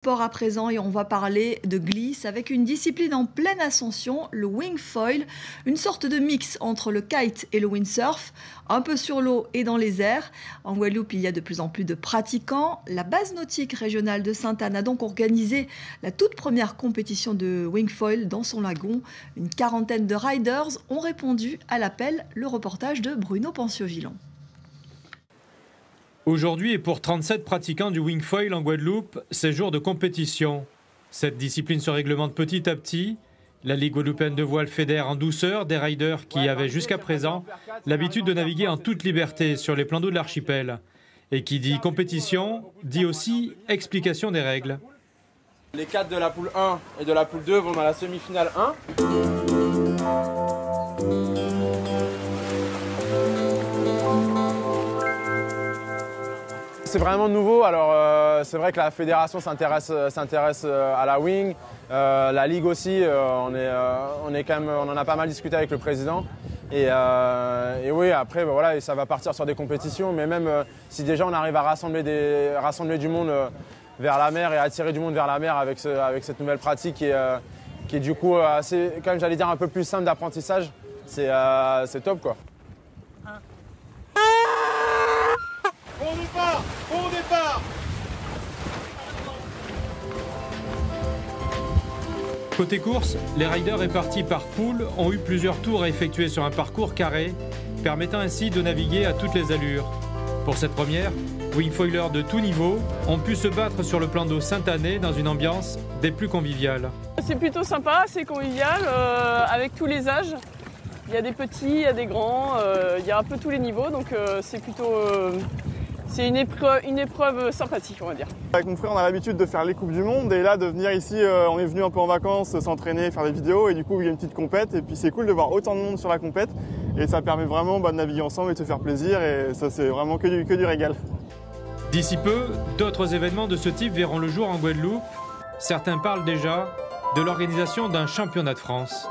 Sport à présent et on va parler de glisse avec une discipline en pleine ascension, le wingfoil, une sorte de mix entre le kite et le windsurf, un peu sur l'eau et dans les airs. En Guadeloupe, il y a de plus en plus de pratiquants. La base nautique régionale de Sainte-Anne a donc organisé la toute première compétition de wingfoil dans son lagon. Une quarantaine de riders ont répondu à l'appel. Le reportage de Bruno Pencio-Villon. Aujourd'hui, et pour 37 pratiquants du wingfoil en Guadeloupe, c'est jour de compétition. Cette discipline se réglemente petit à petit. La Ligue guadeloupéenne de voile fédère en douceur des riders qui avaient jusqu'à présent l'habitude de naviguer en toute liberté sur les plans d'eau de l'archipel. Et qui dit compétition, dit aussi explication des règles. Les 4 de la poule 1 et de la poule 2 vont dans la semi-finale 1. C'est vraiment nouveau, alors c'est vrai que la fédération s'intéresse à la wing, la ligue aussi, on en a pas mal discuté avec le président. Et oui, après voilà, ça va partir sur des compétitions, mais même si déjà on arrive à rassembler du monde vers la mer et attirer du monde vers la mer avec cette nouvelle pratique qui est du coup assez, quand même j'allais dire un peu plus simple d'apprentissage, c'est top quoi. Bon départ. Côté course, les riders répartis par poule ont eu plusieurs tours à effectuer sur un parcours carré, permettant ainsi de naviguer à toutes les allures. Pour cette première, wingfoilers de tout niveau ont pu se battre sur le plan d'eau Sainte-Anne dans une ambiance des plus conviviales. C'est plutôt sympa, c'est convivial, avec tous les âges. Il y a des petits, il y a des grands, il y a un peu tous les niveaux, donc c'est plutôt... C'est une épreuve sympathique, on va dire. Avec mon frère, on a l'habitude de faire les Coupes du Monde et là, de venir ici, on est venu un peu en vacances, s'entraîner, faire des vidéos et du coup, il y a une petite compète et puis c'est cool de voir autant de monde sur la compète et ça permet vraiment de naviguer ensemble et de se faire plaisir et ça, c'est vraiment que du régal. D'ici peu, d'autres événements de ce type verront le jour en Guadeloupe. Certains parlent déjà de l'organisation d'un championnat de France.